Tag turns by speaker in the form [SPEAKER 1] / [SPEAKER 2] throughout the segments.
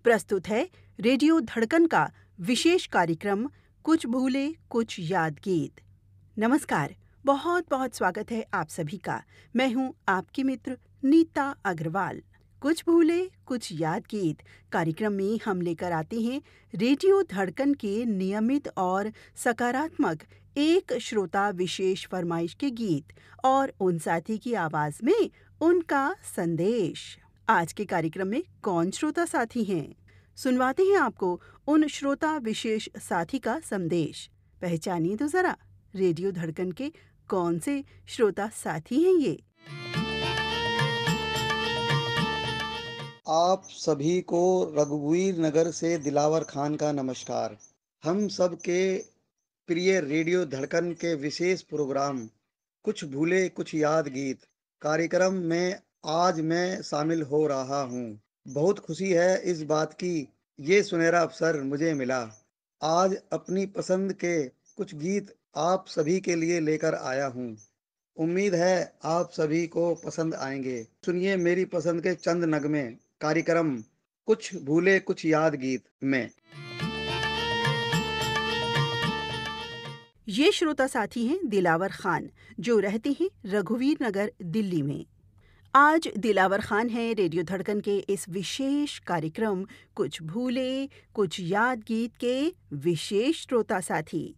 [SPEAKER 1] प्रस्तुत है रेडियो धड़कन का विशेष कार्यक्रम कुछ भूले कुछ याद गीत। नमस्कार, बहुत बहुत स्वागत है आप सभी का। मैं हूं आपकी मित्र नीता अग्रवाल। कुछ भूले कुछ याद गीत कार्यक्रम में हम लेकर आते हैं रेडियो धड़कन के नियमित और सकारात्मक एक श्रोता विशेष फरमाइश के गीत और उन साथी की आवाज में उनका संदेश। आज के कार्यक्रम में कौन श्रोता साथी हैं? सुनवाते हैं आपको उन श्रोता विशेष साथी का संदेश। पहचानिए तो जरा, रेडियो धड़कन के कौन से श्रोता साथी हैं ये?
[SPEAKER 2] आप सभी को रघुवीर नगर से दिलावर खान का नमस्कार। हम सब के प्रिय रेडियो धड़कन के विशेष प्रोग्राम कुछ भूले कुछ याद गीत कार्यक्रम में आज मैं शामिल हो रहा हूँ। बहुत खुशी है इस बात की, ये सुनहरा अवसर मुझे मिला। आज अपनी पसंद के कुछ गीत आप सभी के लिए लेकर आया हूँ। उम्मीद है आप सभी को पसंद आएंगे। सुनिए मेरी पसंद के चंद नगमे कार्यक्रम कुछ भूले कुछ याद गीत में।
[SPEAKER 1] ये श्रोता साथी हैं दिलावर खान, जो रहते हैं रघुवीर नगर, दिल्ली में। आज दिलावर खान हैं रेडियो धड़कन के इस विशेष कार्यक्रम कुछ भूले कुछ याद गीत के विशेष श्रोता साथी।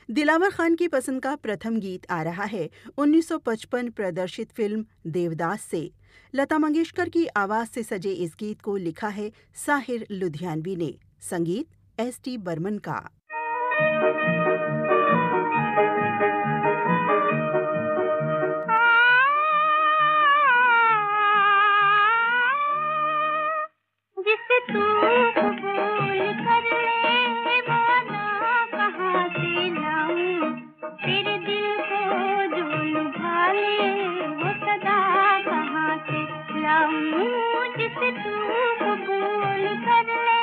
[SPEAKER 1] दिलावर खान की पसंद का प्रथम गीत आ रहा है 1955 प्रदर्शित फिल्म देवदास से। लता मंगेशकर की आवाज से सजे इस गीत को लिखा है साहिर लुधियानवी ने, संगीत एस.टी. बर्मन का।
[SPEAKER 3] जिसे तू कबूल कर ले वादा कहाँ से लाऊं, तेरे दिल को जो लुभा ले वो सदा कहाँ से लाऊं। जिसे तू कबूल कर ले,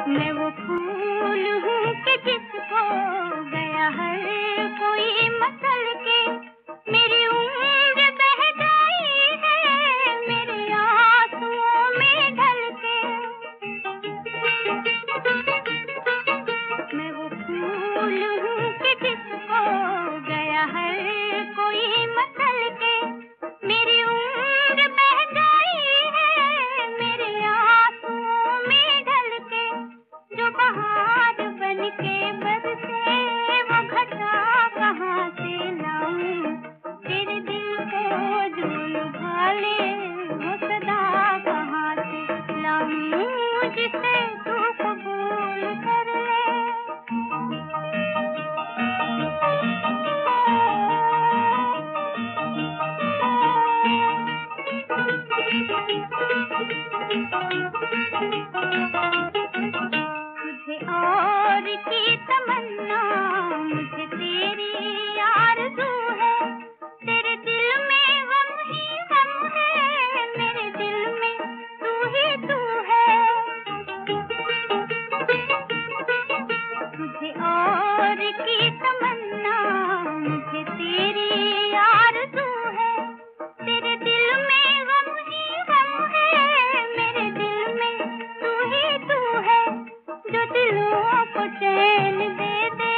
[SPEAKER 3] मैं वो फूल हूँ कि जिसको गया हर कोई मसल के। मेरी उम्र बह गई है मेरे आंसुओं में ढल के। मैं वो फूल हूँ कि जिसको गया हर कोई मसल के। मेरी उम्र बह गई है मेरे आंसुओं में ढल के। जो बहार बन के बरसे वो घटा कहाँ से लाऊं, तेरे दिल को जो लुभा ले वो सदा कहाँ से लाऊं। जिसे तू कबूल कर ले। तुझे और की तमन्ना मुझे तेरी आरज़ू है। तेरे दिल में गम ही गम है, मेरे दिल में तू ही तू है। तुझे और की तमन्ना मुझे तेरी आरज़ू है। तेरे दिल में गम ही गम है, मेरे दिल में तू ही तू है। जो दिलों को चैन दे दे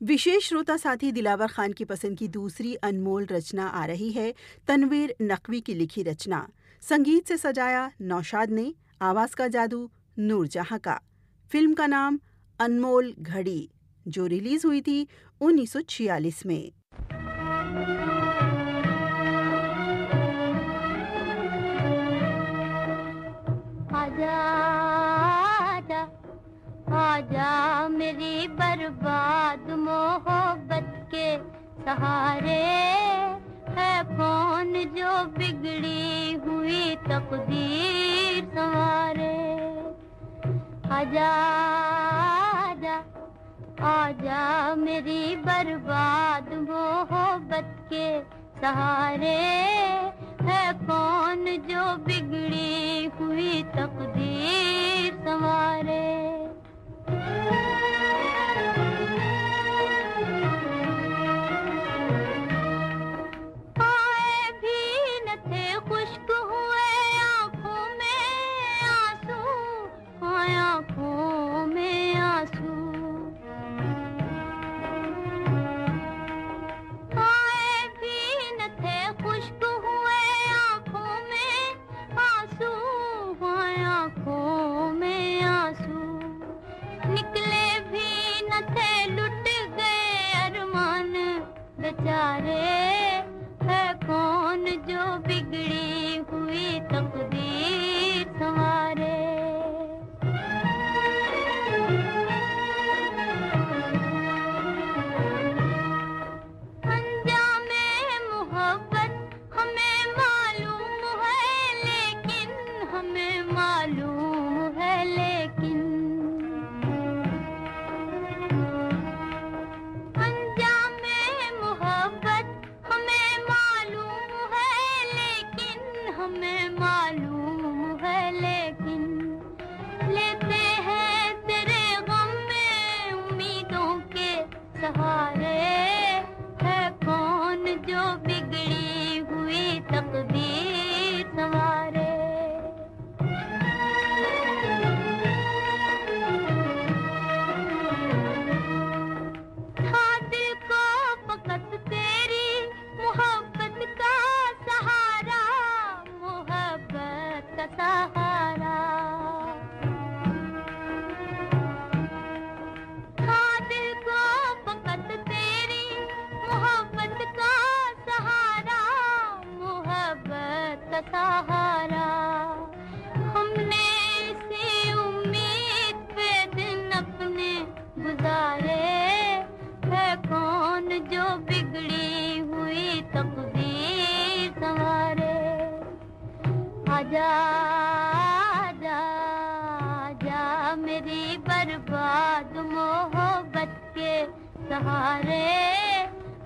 [SPEAKER 1] विशेष श्रोता साथी दिलावर खान की पसंद की दूसरी अनमोल रचना आ रही है तनवीर नकवी की लिखी रचना। संगीत से सजाया नौशाद ने, आवाज का जादू नूरजहां का। फिल्म का नाम अनमोल घड़ी, जो रिलीज हुई थी 1946 में।
[SPEAKER 3] आजा आजा आजा मेरी बर्बाद मोहब्बत के सहारे, है कौन जो बिगड़ी हुई तकदीर संवारे। आजा आजा आजा मेरी बर्बाद मोहब्बत के सहारे, है कौन जो बिगड़ी हुई तकदीर संवारे। आए भी न थे खुश्क हुए आंखों में आंसू, आंखों में आंसू। आए भी न थे खुश्क हुए आंखों में आंसू, आंखों में आंसू। निकले भी न थे, लुट गए अरमान बेचारे, है कौन जो बिगड़ी हुई तकदीर संवारे। अंजामे मोहब्बत हमें मालूम है, लेकिन हमें मालूम है, लेकिन अंजामे मोहब्बत हमें मालूम है, लेकिन हमें मालूम है, लेकिन लेते हैं तेरे गम में उम्मीदों के सहारे, है कौन जो बिगड़ी हुई तकदीर संवारे। था दिल को फकत तेरी मोहब्बत का सहारा, मोहब्बत का सहारा। था दिल को फकत तेरी मोहब्बत का सहारा, मोहब्बत का सहारा। हमने इसी उम्मीद पे दिन अपने गुजारे, है कौन जो बिगड़ी हुई तकदीर संवारे। आजा आजा आजा मेरी बर्बाद मोहब्बत के सहारे,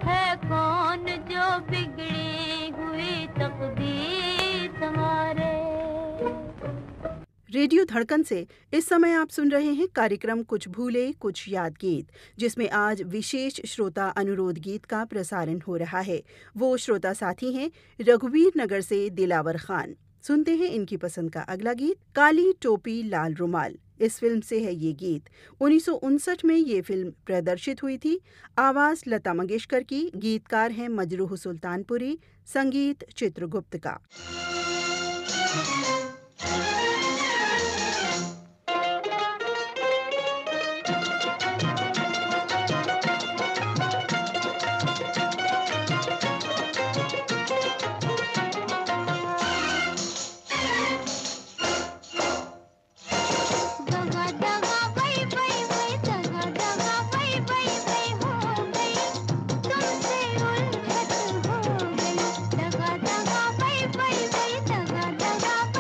[SPEAKER 3] है कौन जो बिगड़ी हुई तकदीर संवारे।
[SPEAKER 1] रेडियो धड़कन से इस समय आप सुन रहे हैं कार्यक्रम कुछ भूले कुछ याद गीत, जिसमें आज विशेष श्रोता अनुरोध गीत का प्रसारण हो रहा है। वो श्रोता साथी हैं रघुवीर नगर से दिलावर खान। सुनते हैं इनकी पसंद का अगला गीत, काली टोपी लाल रुमाल। इस फिल्म से है ये गीत। 1959 में ये फिल्म प्रदर्शित हुई थी। आवाज लता मंगेशकर की, गीतकार हैं मजरूह सुल्तानपुरी, संगीत चित्रगुप्त का।
[SPEAKER 3] दगा दगा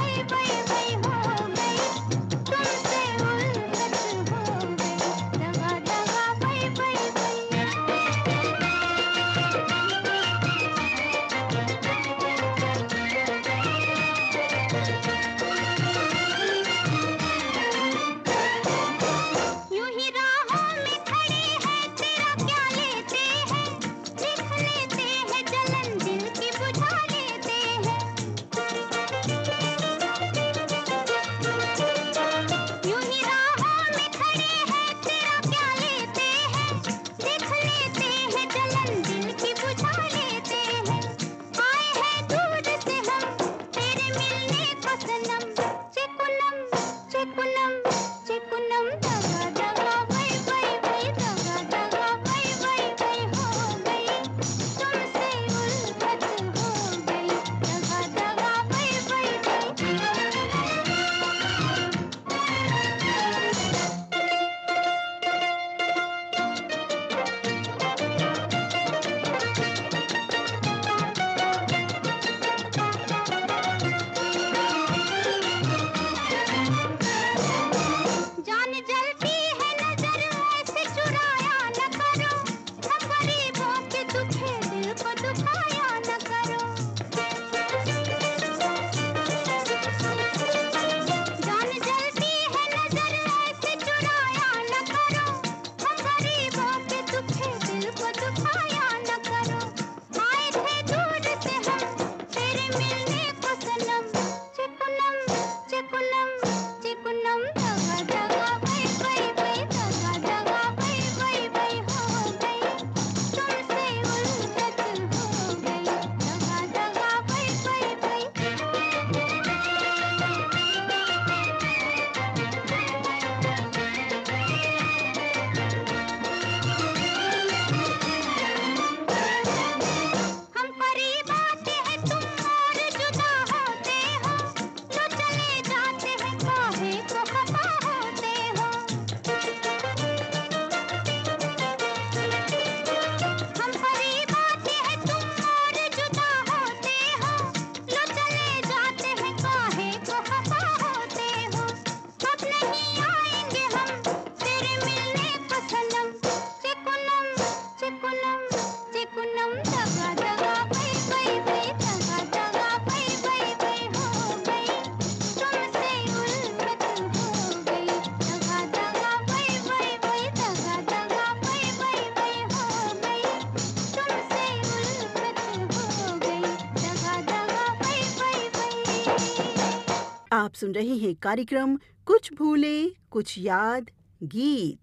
[SPEAKER 1] सुन रहे हैं कार्यक्रम कुछ भूले कुछ याद गीत।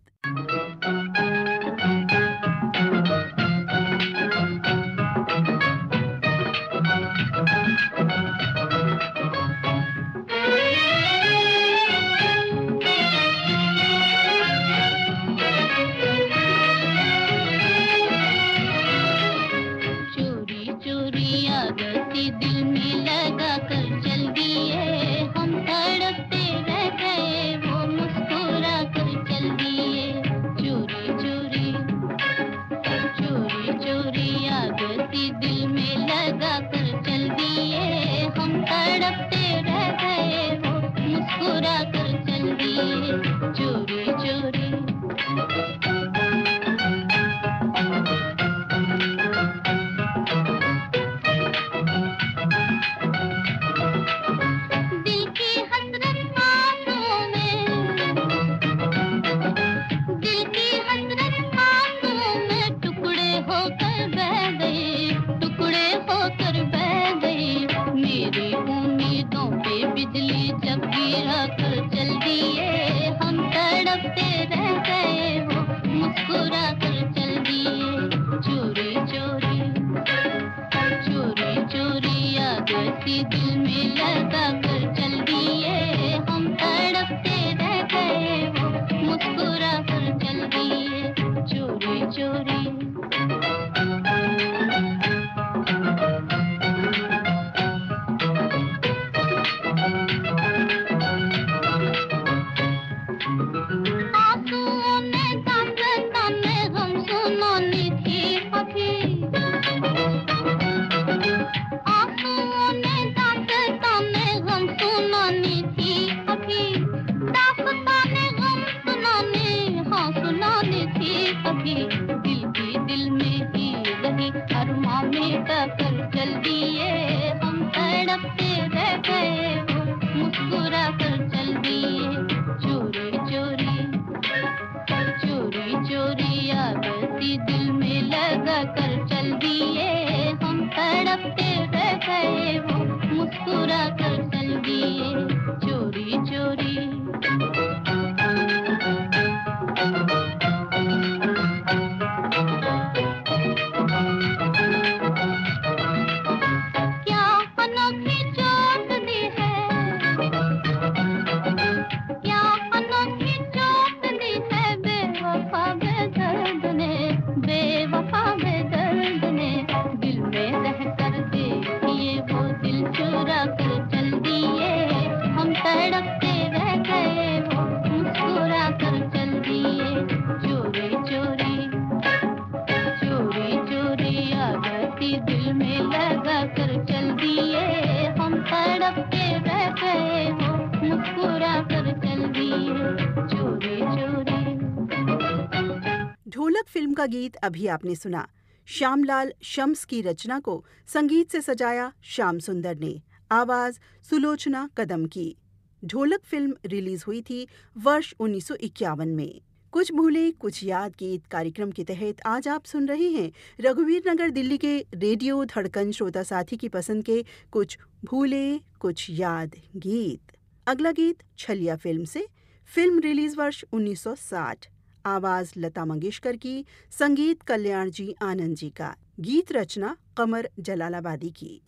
[SPEAKER 1] ढोलक फिल्म का गीत अभी आपने सुना। श्यामलाल शम्स की रचना को संगीत से सजाया श्याम सुंदर ने, आवाज सुलोचना कदम की। ढोलक फिल्म रिलीज हुई थी वर्ष 1951 में। कुछ भूले कुछ याद गीत कार्यक्रम के तहत आज आप सुन रहे हैं रघुवीर नगर दिल्ली के रेडियो धड़कन श्रोता साथी की पसंद के कुछ भूले कुछ याद गीत। अगला गीत छलिया फिल्म से। फिल्म रिलीज वर्ष 1960। आवाज लता मंगेशकर की, संगीत कल्याण जी आनंद जी का, गीत रचना कमर जलालाबादी की।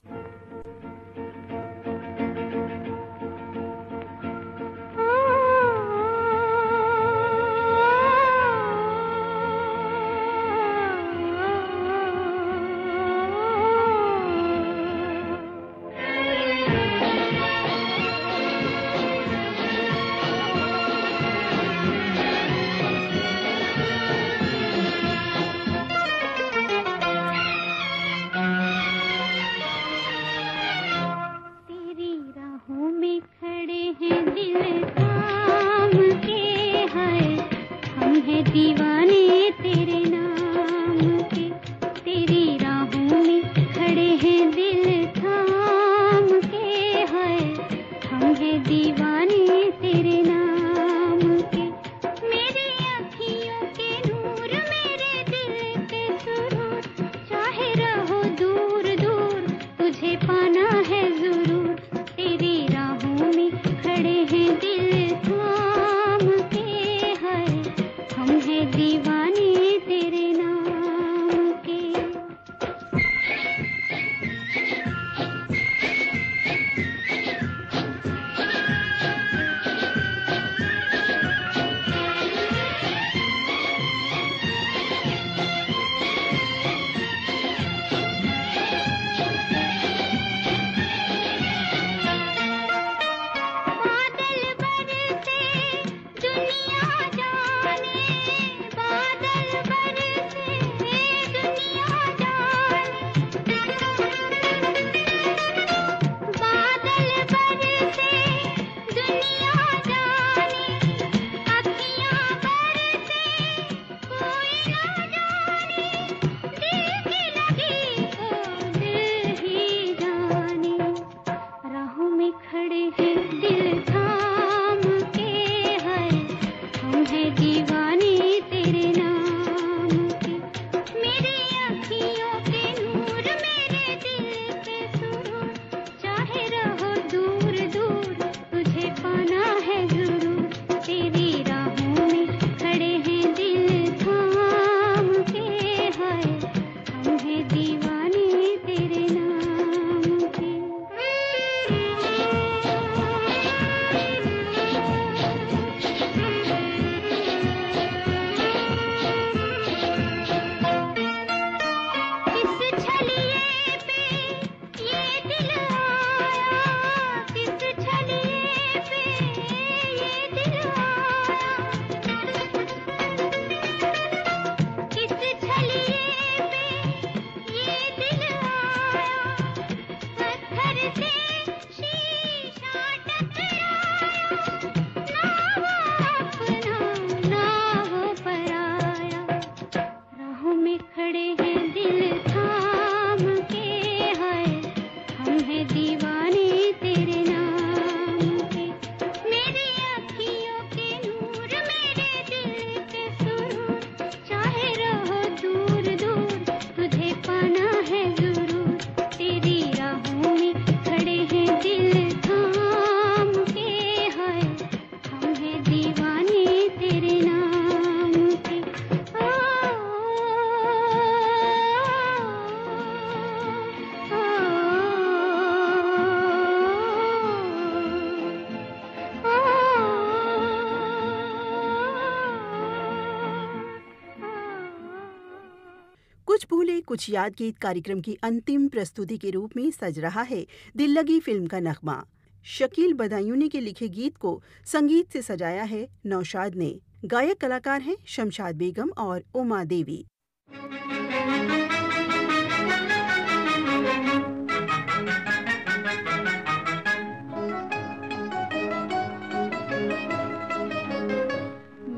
[SPEAKER 1] कुछ भूले कुछ याद गीत कार्यक्रम की अंतिम प्रस्तुति के रूप में सज रहा है दिल लगी फिल्म का नगमा। शकील बदायूनी के लिखे गीत को संगीत से सजाया है नौशाद ने। गायक कलाकार हैं शमशाद बेगम और उमा देवी।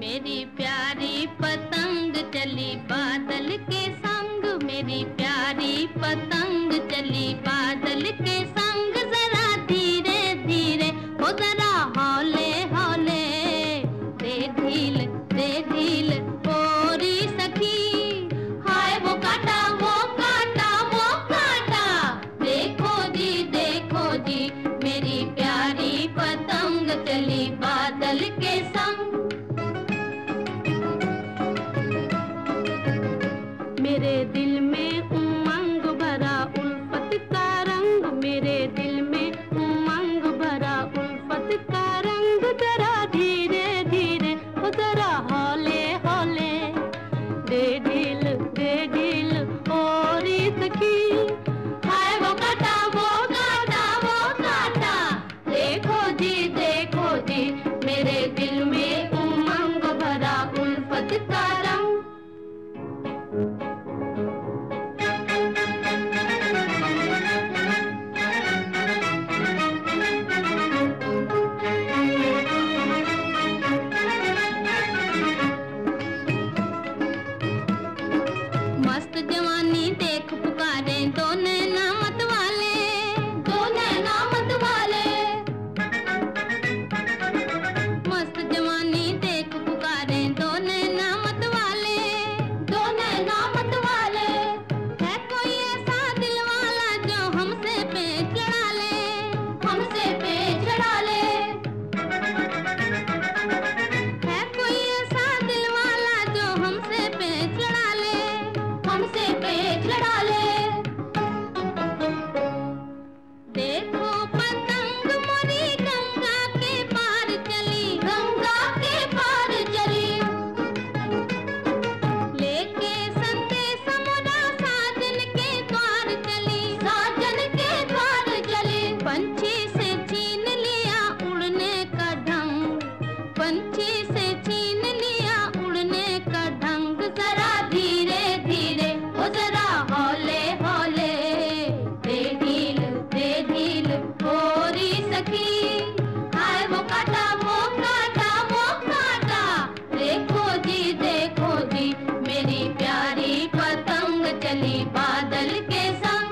[SPEAKER 4] मेरी प्यारी पतंग चली बादल के संग, मेरी प्यारी पतंग चली बादल के संग, जरा धीरे धीरे हो जरा हौले हौले, दे ढील ओरी सखी, हाय वो काटा वो काटा वो काटा, देखो जी मेरी प्यारी पतंग चली बादल के संग। मेरे दिल में उमंग भरा उल्फत का रंग, मेरे दिल में उमंग भरा उल्फत का रंग, जरा धीरे धीरे हो जरा हौले हौले, दे ढील ओरी सखी, हाय वो काटा वो काटा वो काटा, देखो जी मेरे दिल में उमंग भरा उल्फत का रंग। मस्त जवानी देख पुकारे दो नैना मत वाले, दो नैना मत वाले, मस्त जवानी देख पुकारे दो नैना मत वाले, दो नैना मत वाले, है कोई ऐसा दिल वाला जो हमसे पेच लड़ा ले, हमसे पेच लड़ा ले, है कोई ऐसा दिल वाला जो हमसे पेच लड़ा ले, हमसे पेच लड़ा ले। देखो पतंग मोरी गंगा के पार चली, गंगा के पार चली, लेके संदेश मोरा साजन के द्वार चली, साजन के द्वार चली, पंछी से छीन लिया उड़ने का ढंग, पंछी से छीन लिया उड़ने का ढंग, जरा धीरे धीरे हो जरा हौले हौले, दे ढील ओरी सखी, हाय वो काटा वो काटा वो काटा, देखो जी मेरी प्यारी पतंग चली बादल के संग।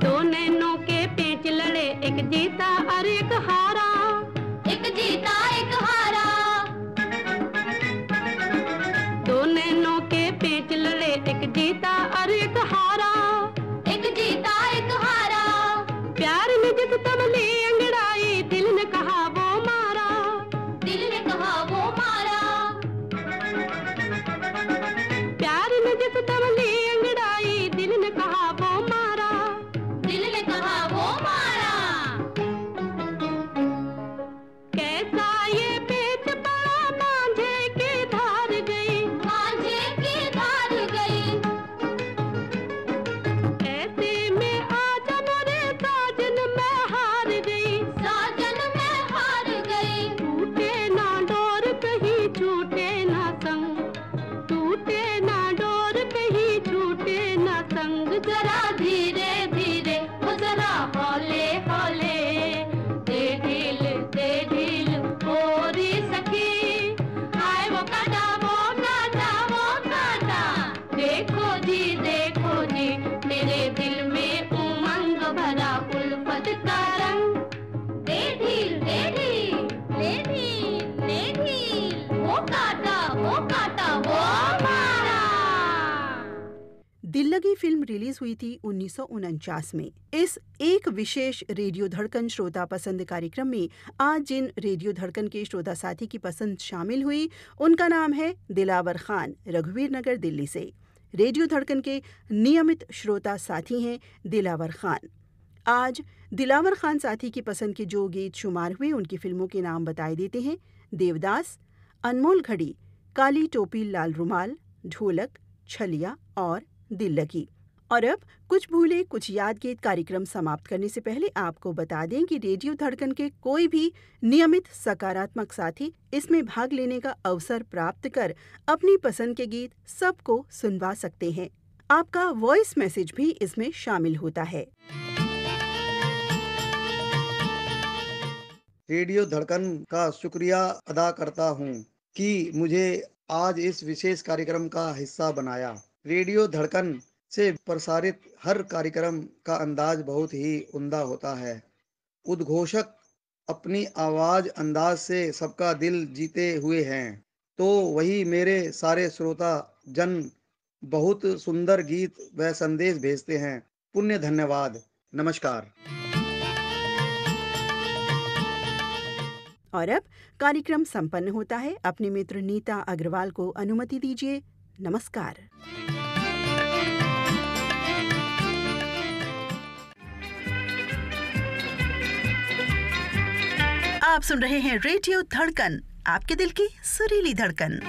[SPEAKER 4] दो नैनों के पेच लड़े, एक जीता और एक हारा, एक जीता एक हारा, दो नैनों के पेच लड़े, एक जीता और एक हारा, एक जीता एक हारा, प्यार में जिस तमली अंगड़ाई, दिल ने कहा वो मारा, दिल ने कहा वो मारा, प्यार में जिस तमली अंगड़ाई, दिल ने कहा वो मारा, दिल ने कहा वो मारा, कैसा ये पेच पड़ा मांझे की धार गई, मांझे की धार गई, ऐसे में आजा मोरे साजन मैं हार गई, साजन मैं हार गई, टूटे ना डोर कहीं छूटे ना संग, टूटे ना डोर कहीं छूटे ना संग, जरा धीरे धीरे हो जरा हौले हौले, दे ढील ओरी सखी, हाय वो काटा वो काटा वो काटा, देखो जी मेरे दिल में उमंग भरा उल्फत का रंग, दे ढील वो काटा वो मारा।
[SPEAKER 1] दिल लगी फिल्म रिलीज हुई थी 1949 में। इस एक विशेष रेडियो धड़कन श्रोता पसंद कार्यक्रम में आज जिन रेडियो धड़कन के श्रोता साथी की पसंद शामिल हुई उनका नाम है दिलावर खान, रघुवीर नगर, दिल्ली से। रेडियो धड़कन के नियमित श्रोता साथी हैं दिलावर खान। आज दिलावर खान साथी की पसंद के जो गीत शुमार हुए उनकी फिल्मों के नाम बताए देते हैं। देवदास, अनमोल घड़ी, काली टोपी लाल रुमाल, ढोलक, छलिया और दिल लगी। और अब कुछ भूले कुछ याद गीत कार्यक्रम समाप्त करने से पहले आपको बता दें कि रेडियो धड़कन के कोई भी नियमित सकारात्मक साथी इसमें भाग लेने का अवसर प्राप्त कर अपनी पसंद के गीत सबको सुनवा सकते हैं। आपका वॉइस मैसेज भी इसमें शामिल होता है।
[SPEAKER 2] रेडियो धड़कन का शुक्रिया अदा करता हूँ कि मुझे आज इस विशेष कार्यक्रम का हिस्सा बनाया। रेडियो धड़कन से प्रसारित हर कार्यक्रम का अंदाज बहुत ही उम्दा होता है। उद्घोषक अपनी आवाज अंदाज से सबका दिल जीते हुए हैं, तो वही मेरे सारे श्रोता जन बहुत सुंदर गीत व संदेश भेजते हैं। पुण्य धन्यवाद। नमस्कार।
[SPEAKER 1] और अब कार्यक्रम संपन्न होता है। अपने मित्र नीता अग्रवाल को अनुमति दीजिए। नमस्कार। आप सुन रहे हैं रेडियो धड़कन, आपके दिल की सुरीली धड़कन।